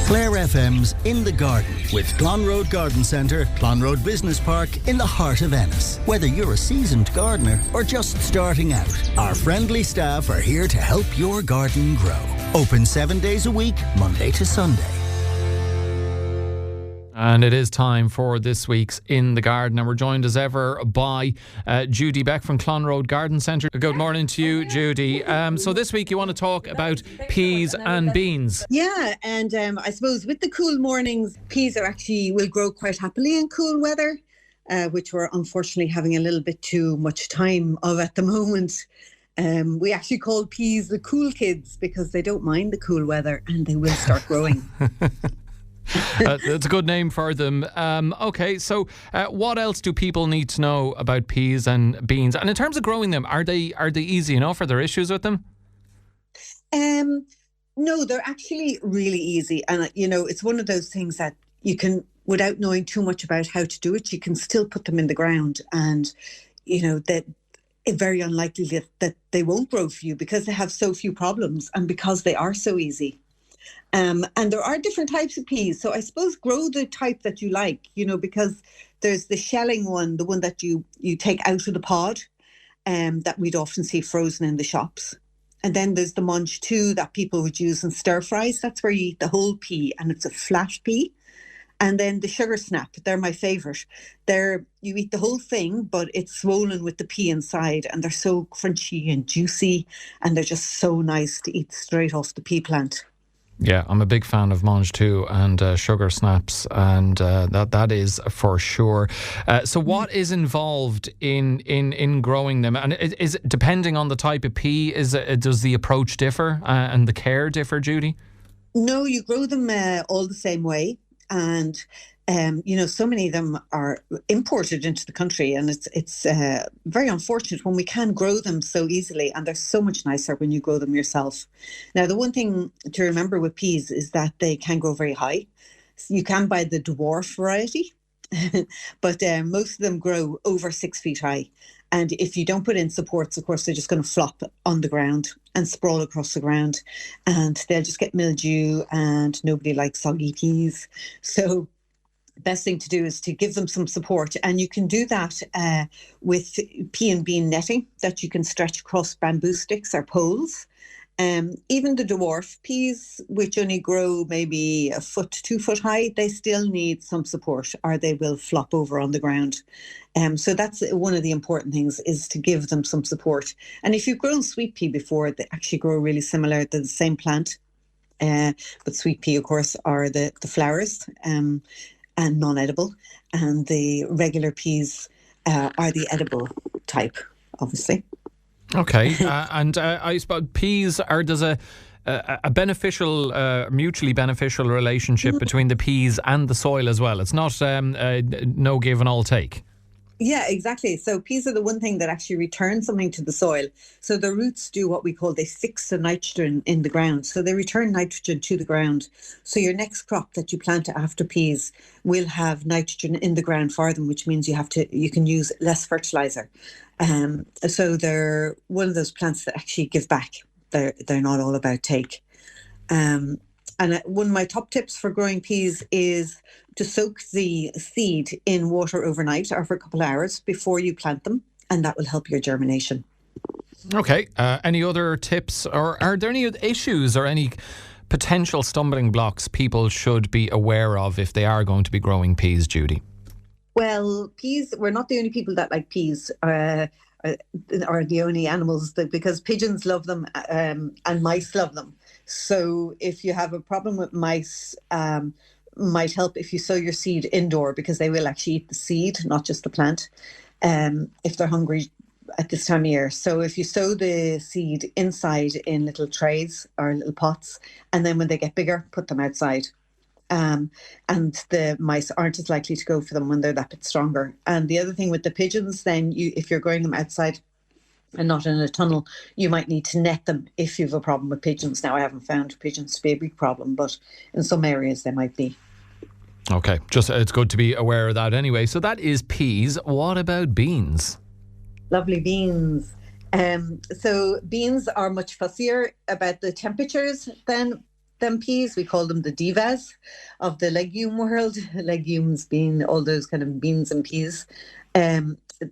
Clare FM's In the Garden with Clonroad Garden Centre, Clonroad Business Park in the heart of Ennis. Whether you're a seasoned gardener or just starting out, our friendly staff are here to help your garden grow. Open 7 days a week, Monday to Sunday. And it is time for this week's In the Garden, and we're joined as ever by Judy Beck from Clonroad Garden Centre. Good morning to you, Judy. So this week you want to talk about peas and beans. Yeah, and I suppose with the cool mornings, peas will grow quite happily in cool weather, which we're unfortunately having a little bit too much time of at the moment. We actually call peas the cool kids because they don't mind the cool weather and they will start growing. That's a good name for them. Okay, so what else do people need to know about peas and beans? And in terms of growing them, are they easy enough? Are there issues with them? No, they're actually really easy. And, it's one of those things that you can, without knowing too much about how to do it, you can still put them in the ground. And, that it's very unlikely that they won't grow for you because they have so few problems and because they are so easy. And there are different types of peas. So I suppose grow the type that you like, because there's the shelling one, the one that you take out of the pod, that we'd often see frozen in the shops. And then there's the munch too that people would use in stir fries. That's where you eat the whole pea and it's a flat pea. And then the sugar snap, they're my favourite. You eat the whole thing, but it's swollen with the pea inside and they're so crunchy and juicy and they're just so nice to eat straight off the pea plant. Yeah, I'm a big fan of mange too and sugar snaps, and that is for sure. So what is involved in growing them? And is it depending on the type of pea? Does the approach differ and the care differ, Judy? No, you grow them all the same way. And, so many of them are imported into the country and it's very unfortunate when we can grow them so easily, and they're so much nicer when you grow them yourself. Now, the one thing to remember with peas is that they can grow very high. So you can buy the dwarf variety, but most of them grow over 6 feet high. And if you don't put in supports, of course, they're just going to flop on the ground and sprawl across the ground and they'll just get mildew, and nobody likes soggy peas. So the best thing to do is to give them some support. And you can do that with pea and bean netting that you can stretch across bamboo sticks or poles. Even the dwarf peas, which only grow maybe 1 foot, 2 foot high, they still need some support or they will flop over on the ground. So that's one of the important things, is to give them some support. And if you've grown sweet pea before, they actually grow really similar. They're the same plant. But sweet pea, of course, are the flowers and non-edible. And the regular peas are the edible type, obviously. Okay, and I suppose peas there's a beneficial, mutually beneficial relationship between the peas and the soil as well. It's not no give and all take. Yeah, exactly. So peas are the one thing that actually return something to the soil. So the roots do what we call, they fix the nitrogen in the ground. So they return nitrogen to the ground. So your next crop that you plant after peas will have nitrogen in the ground for them, which means you can use less fertilizer. So they're one of those plants that actually give back. They're not all about take. And one of my top tips for growing peas is to soak the seed in water overnight or for a couple of hours before you plant them, and that will help your germination. Okay. Any other tips, or are there any issues or any potential stumbling blocks people should be aware of if they are going to be growing peas, Judy? Well, peas, we're not the only people that like peas, are the only animals, because pigeons love them and mice love them. So if you have a problem with mice, might help if you sow your seed indoor, because they will actually eat the seed, not just the plant, if they're hungry at this time of year. So if you sow the seed inside in little trays or little pots, and then when they get bigger, put them outside. And the mice aren't as likely to go for them when they're that bit stronger. And the other thing with the pigeons, then if you're growing them outside and not in a tunnel, you might need to net them if you have a problem with pigeons. Now, I haven't found pigeons to be a big problem, but in some areas they might be. Okay, just it's good to be aware of that anyway. So that is peas. What about beans? Lovely beans. So beans are much fussier about the temperatures than them peas. We call them the divas of the legume world, legumes being all those kind of beans and peas.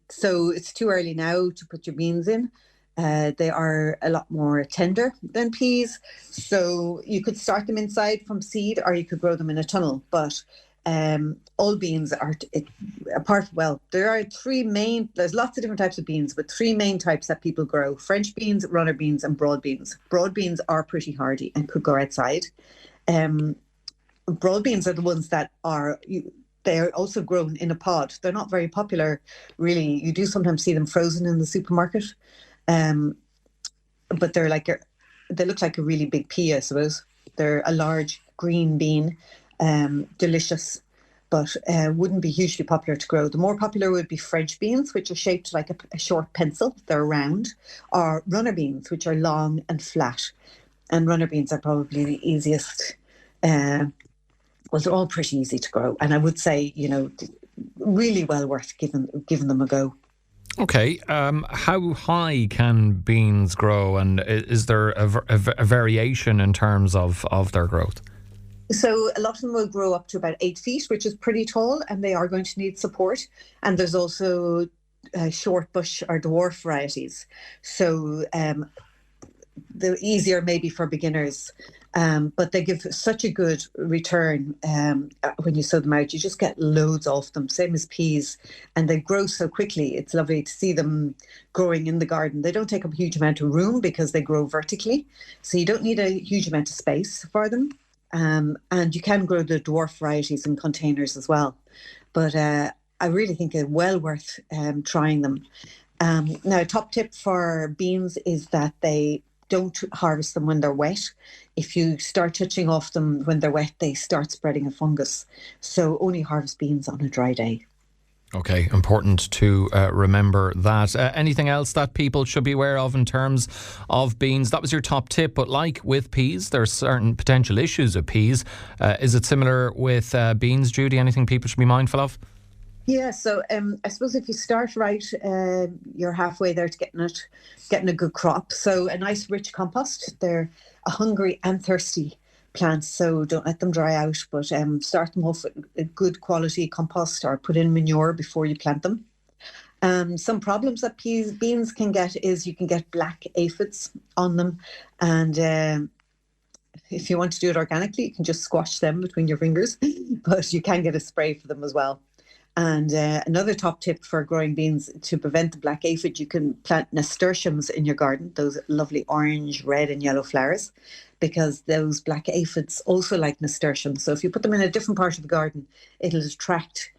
So it's too early now to put your beans in. They are a lot more tender than peas. So you could start them inside from seed, or you could grow them in a tunnel. But all beans are, there are there's lots of different types of beans, but three main types that people grow: French beans, runner beans, and broad beans. Broad beans are pretty hardy and could go outside. Broad beans are the ones that they're also grown in a pod. They're not very popular, really. You do sometimes see them frozen in the supermarket. But they look like a really big pea, I suppose. They're a large green bean, delicious, but wouldn't be hugely popular to grow. The more popular would be French beans, which are shaped like a short pencil. They're round, or runner beans, which are long and flat. And runner beans are probably the easiest. They're all pretty easy to grow, and I would say, really well worth giving them a go. Okay, how high can beans grow, and is there a variation in terms of their growth? So a lot of them will grow up to about 8 feet, which is pretty tall, and they are going to need support. And there's also short bush or dwarf varieties. So they're easier maybe for beginners, but they give such a good return when you sow them out. You just get loads of them, same as peas, and they grow so quickly. It's lovely to see them growing in the garden. They don't take up a huge amount of room because they grow vertically, so you don't need a huge amount of space for them. And you can grow the dwarf varieties in containers as well. But I really think it's well worth trying them. Now, a top tip for beans is that they don't harvest them when they're wet. If you start touching off them when they're wet, they start spreading a fungus. So only harvest beans on a dry day. Okay, important to remember that. Anything else that people should be aware of in terms of beans? That was your top tip, but like with peas, there are certain potential issues with peas. Is it similar with beans, Judy? Anything people should be mindful of? Yeah, so I suppose if you start right, you're halfway there to getting a good crop. So a nice rich compost. They're a hungry and thirsty plants, so don't let them dry out, but start them off with a good quality compost, or put in manure before you plant them. Some problems that beans can get is you can get black aphids on them, and if you want to do it organically, you can just squash them between your fingers, but you can get a spray for them as well. And another top tip for growing beans to prevent the black aphid, you can plant nasturtiums in your garden, those lovely orange, red and yellow flowers, because those black aphids also like nasturtiums. So if you put them in a different part of the garden, it'll attract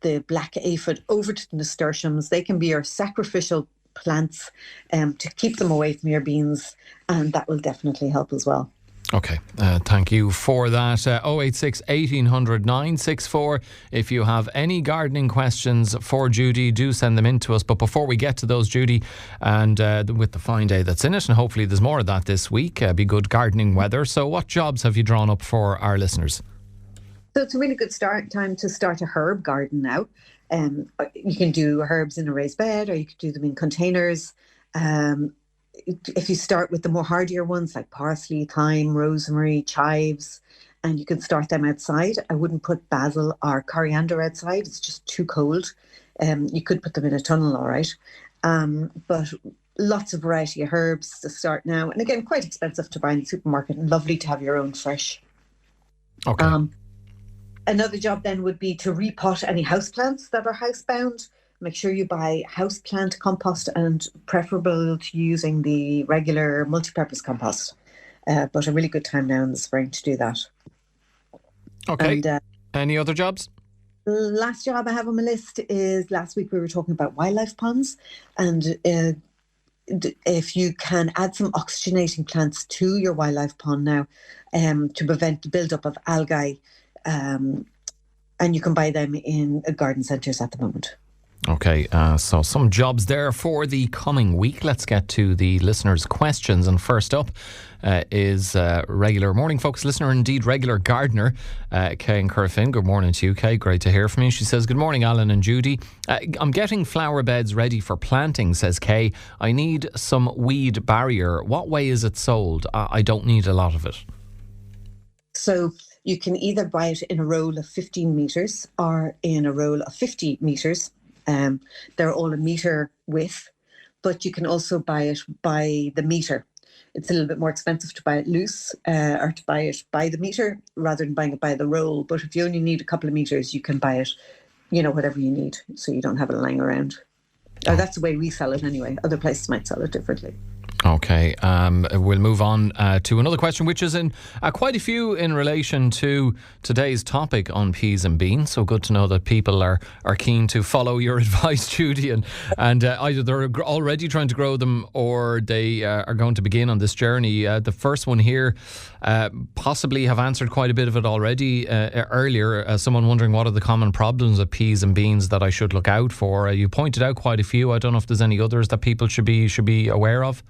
the black aphid over to the nasturtiums. They can be your sacrificial plants to keep them away from your beans, and that will definitely help as well. Okay, thank you for that. 086 1800 964. If you have any gardening questions for Judy, do send them in to us. But before we get to those, Judy, and with the fine day that's in it, and hopefully there's more of that this week, be good gardening weather. So what jobs have you drawn up for our listeners? So it's a really good time to start a herb garden now. You can do herbs in a raised bed, or you could do them in containers. If you start with the more hardier ones like parsley, thyme, rosemary, chives, and you can start them outside. I wouldn't put basil or coriander outside. It's just too cold. You could put them in a tunnel, all right. But lots of variety of herbs to start now. And again, quite expensive to buy in the supermarket, and lovely to have your own fresh. Okay. Another job then would be to repot any houseplants that are housebound. Make sure you buy houseplant compost, and preferable to using the regular multi-purpose compost. But a really good time now in the spring to do that. Okay. And, any other jobs? The last job I have on my list is, last week we were talking about wildlife ponds, and if you can add some oxygenating plants to your wildlife pond now to prevent the build-up of algae, and you can buy them in garden centres at the moment. Okay, so some jobs there for the coming week. Let's get to the listeners' questions. And first up is regular Morning Focus listener, indeed regular gardener, Kay in Curfin. Good morning to you, Kay. Great to hear from you. She says, good morning, Alan and Judy. I'm getting flower beds ready for planting, says Kay. I need some weed barrier. What way is it sold? I don't need a lot of it. So you can either buy it in a roll of 15 metres or in a roll of 50 metres. They're all a metre width, but you can also buy it by the metre. It's a little bit more expensive to buy it loose or to buy it by the metre rather than buying it by the roll. But if you only need a couple of metres, you can buy it, whatever you need, so you don't have it lying around. Or that's the way we sell it anyway. Other places might sell it differently. Okay, we'll move on to another question, which is in quite a few in relation to today's topic on peas and beans. So good to know that people are keen to follow your advice, Judy, and either they're already trying to grow them or they are going to begin on this journey. The first one here possibly have answered quite a bit of it already earlier. Someone wondering what are the common problems of peas and beans that I should look out for. You pointed out quite a few. I don't know if there's any others that people should be aware of.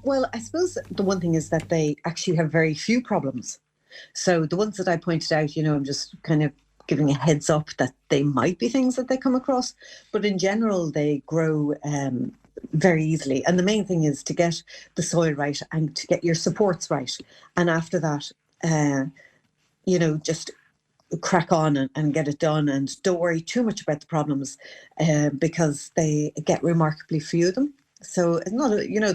Well, I suppose the one thing is that they actually have very few problems. So the ones that I pointed out, I'm just kind of giving a heads up that they might be things that they come across. But in general, they grow very easily. And the main thing is to get the soil right and to get your supports right. And after that, just crack on and get it done. And don't worry too much about the problems because they get remarkably few of them. So it's not,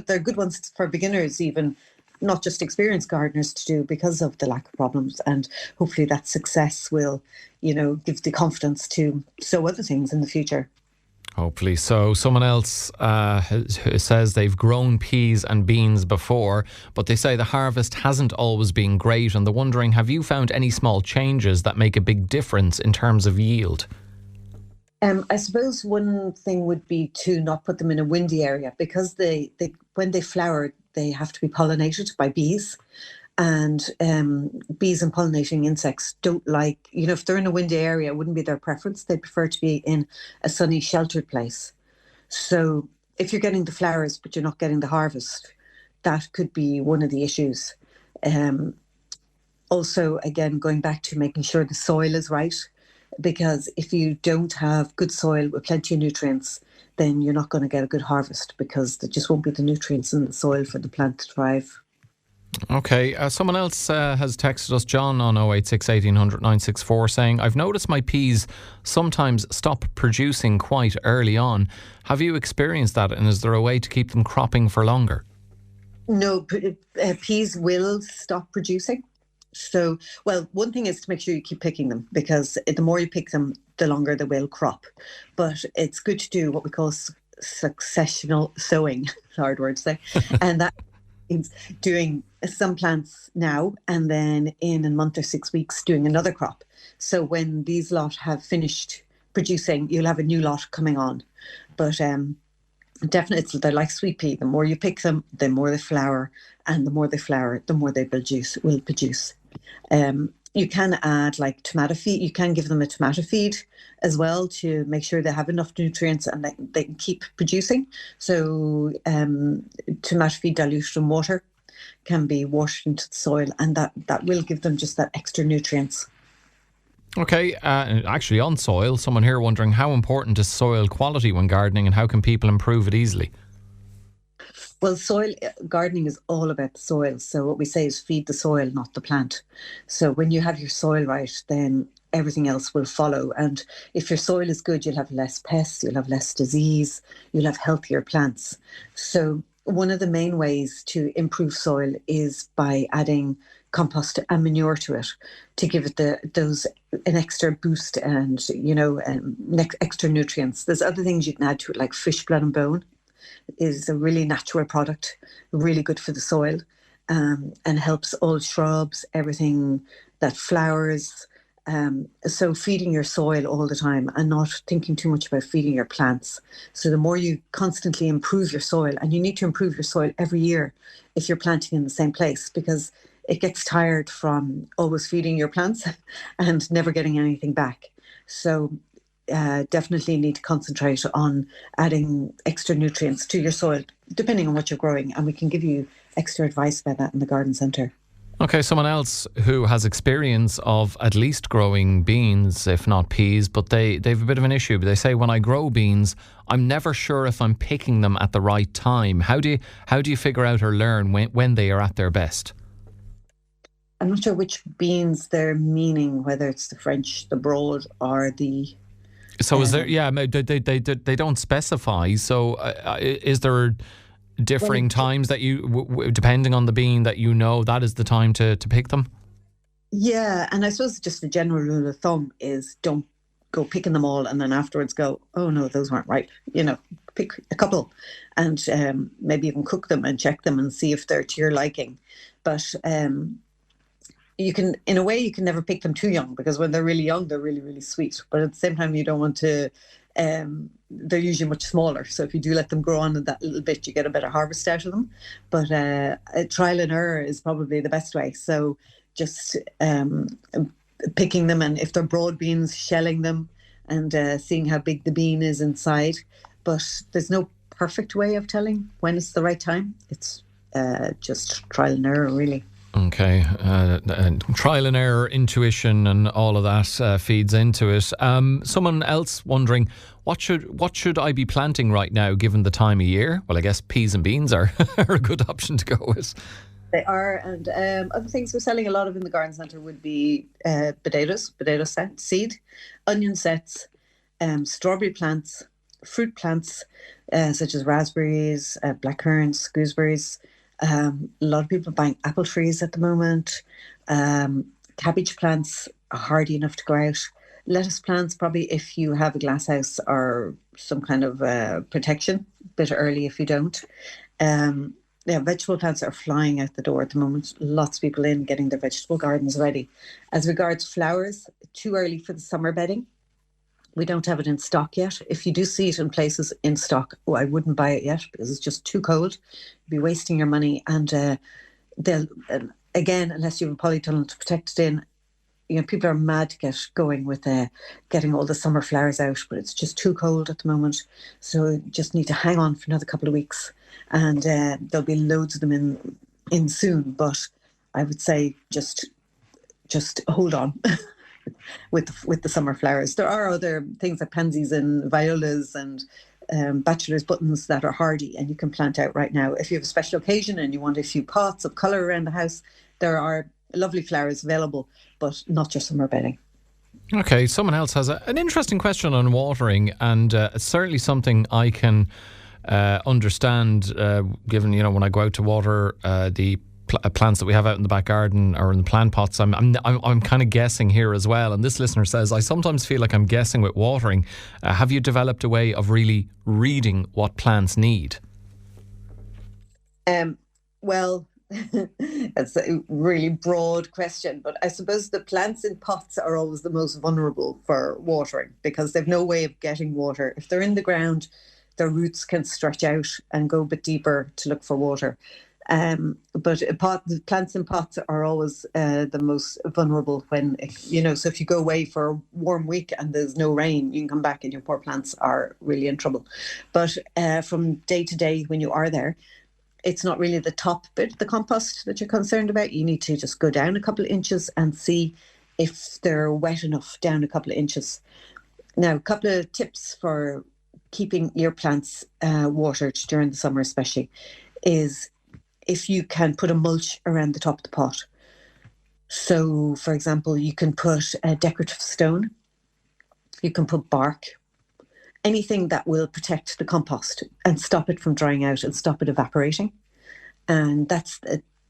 they're good ones for beginners, even not just experienced gardeners to do because of the lack of problems. And hopefully that success will, give the confidence to sow other things in the future. Hopefully. So someone else says they've grown peas and beans before, but they say the harvest hasn't always been great. And they're wondering, have you found any small changes that make a big difference in terms of yield? I suppose one thing would be to not put them in a windy area because they when they flower, they have to be pollinated by bees. And bees and pollinating insects don't like, if they're in a windy area, it wouldn't be their preference. They prefer to be in a sunny, sheltered place. So if you're getting the flowers, but you're not getting the harvest, that could be one of the issues. Also, again, going back to making sure the soil is right. Because if you don't have good soil with plenty of nutrients, then you're not going to get a good harvest because there just won't be the nutrients in the soil for the plant to thrive. Okay, someone else has texted us, John, on 086 1800 964, saying, I've noticed my peas sometimes stop producing quite early on. Have you experienced that, and is there a way to keep them cropping for longer? No, peas will stop producing. So, well, one thing is to make sure you keep picking them because the more you pick them, the longer they will crop. But it's good to do what we call successional sowing, hard word to say. And that means doing some plants now and then in a month or 6 weeks doing another crop. So when these lot have finished producing, you'll have a new lot coming on. But definitely, they're like sweet pea. The more you pick them, the more they flower. And the more they flower, the more they will produce. You can add like tomato feed. You can give them a tomato feed as well to make sure they have enough nutrients and they can keep producing. So tomato feed diluted in water can be washed into the soil, and that will give them just that extra nutrients. Okay, actually on soil, someone here wondering how important is soil quality when gardening and how can people improve it easily? Well, soil gardening is all about the soil. So what we say is feed the soil, not the plant. So when you have your soil right, then everything else will follow. And if your soil is good, you'll have less pests, you'll have less disease, you'll have healthier plants. So one of the main ways to improve soil is by adding compost and manure to it to give it an extra boost and, extra nutrients. There's other things you can add to it, like fish blood and bone is a really natural product, really good for the soil, and helps all shrubs, everything that flowers. So feeding your soil all the time and not thinking too much about feeding your plants. So the more you constantly improve your soil, and you need to improve your soil every year if you're planting in the same place, because it gets tired from always feeding your plants and never getting anything back. So definitely need to concentrate on adding extra nutrients to your soil, depending on what you're growing. And we can give you extra advice about that in the garden centre. Okay, someone else who has experience of at least growing beans, if not peas, but they have a bit of an issue. They say, when I grow beans, I'm never sure if I'm picking them at the right time. How do you figure out or learn when they are at their best? I'm not sure which beans they're meaning, whether it's the French, the broad, or the... So is there, they don't specify. So is there differing times that you, depending on the bean, that that is the time to pick them? Yeah, and I suppose just the general rule of thumb is don't go picking them all and then afterwards go, oh no, those weren't ripe. Pick a couple and maybe even cook them and check them and see if they're to your liking. But you can never pick them too young, because when they're really young, they're really, really sweet. But at the same time, you don't want to, they're usually much smaller. So if you do let them grow on that little bit, you get a better harvest out of them. But trial and error is probably the best way. So just picking them, and if they're broad beans, shelling them and seeing how big the bean is inside. But there's no perfect way of telling when it's the right time. It's just trial and error, really. Okay, trial and error, intuition, and all of that feeds into it. Someone else wondering, what should I be planting right now, given the time of year? Well, I guess peas and beans are a good option to go with. They are, and other things we're selling a lot of in the garden centre would be potato seed, onion sets, strawberry plants, fruit plants such as raspberries, blackcurrants, gooseberries. A lot of people are buying apple trees at the moment. Cabbage plants are hardy enough to go out. Lettuce plants, probably if you have a glass house or some kind of protection, a bit early if you don't. Vegetable plants are flying out the door at the moment. Lots of people in getting their vegetable gardens ready. As regards flowers, too early for the summer bedding. We don't have it in stock yet. If you do see it in places in stock, I wouldn't buy it yet because it's just too cold. You'd be wasting your money. And they'll, again, unless you have a polytunnel to protect it in, people are mad to get going with getting all the summer flowers out, but it's just too cold at the moment. So you just need to hang on for another couple of weeks. And there'll be loads of them in soon. But I would say just hold on. with the summer flowers. There are other things like pansies and violas and bachelor's buttons that are hardy and you can plant out right now. If you have a special occasion and you want a few pots of colour around the house, there are lovely flowers available, but not your summer bedding. Okay, someone else has an interesting question on watering, and it's certainly something I can understand, given, when I go out to water the plants that we have out in the back garden or in the plant pots. I'm kind of guessing here as well. And this listener says, I sometimes feel like I'm guessing with watering. Have you developed a way of really reading what plants need? Well, that's a really broad question, but I suppose the plants in pots are always the most vulnerable for watering because they've no way of getting water. If they're in the ground, their roots can stretch out and go a bit deeper to look for water. But the plants in pots are always the most vulnerable when, so if you go away for a warm week and there's no rain, you can come back and your poor plants are really in trouble. But from day to day when you are there, it's not really the top bit of the compost that you're concerned about. You need to just go down a couple of inches and see if they're wet enough down a couple of inches. Now, a couple of tips for keeping your plants watered during the summer especially is if you can put a mulch around the top of the pot. So, for example, you can put a decorative stone, you can put bark, anything that will protect the compost and stop it from drying out and stop it evaporating. And that's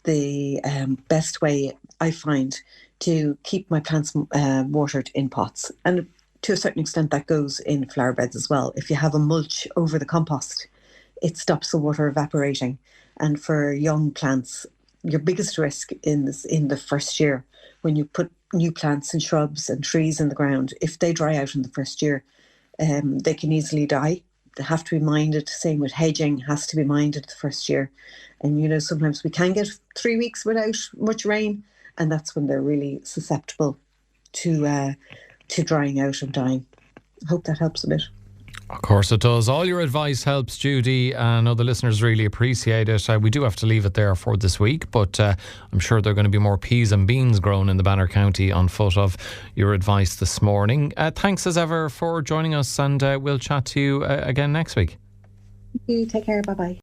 the best way I find to keep my plants watered in pots. And to a certain extent, that goes in flower beds as well. If you have a mulch over the compost, it stops the water evaporating. And for young plants, your biggest risk in the first year, when you put new plants and shrubs and trees in the ground, if they dry out in the first year, they can easily die. They have to be minded. Same with hedging, has to be minded the first year. And sometimes we can get 3 weeks without much rain, and that's when they're really susceptible to drying out and dying. I hope that helps a bit. Of course it does. All your advice helps, Judy, and other listeners really appreciate it. We do have to leave it there for this week, but I'm sure there are going to be more peas and beans grown in the Banner County on foot of your advice this morning. Thanks as ever for joining us, and we'll chat to you again next week. Thank you. Take care. Bye-bye.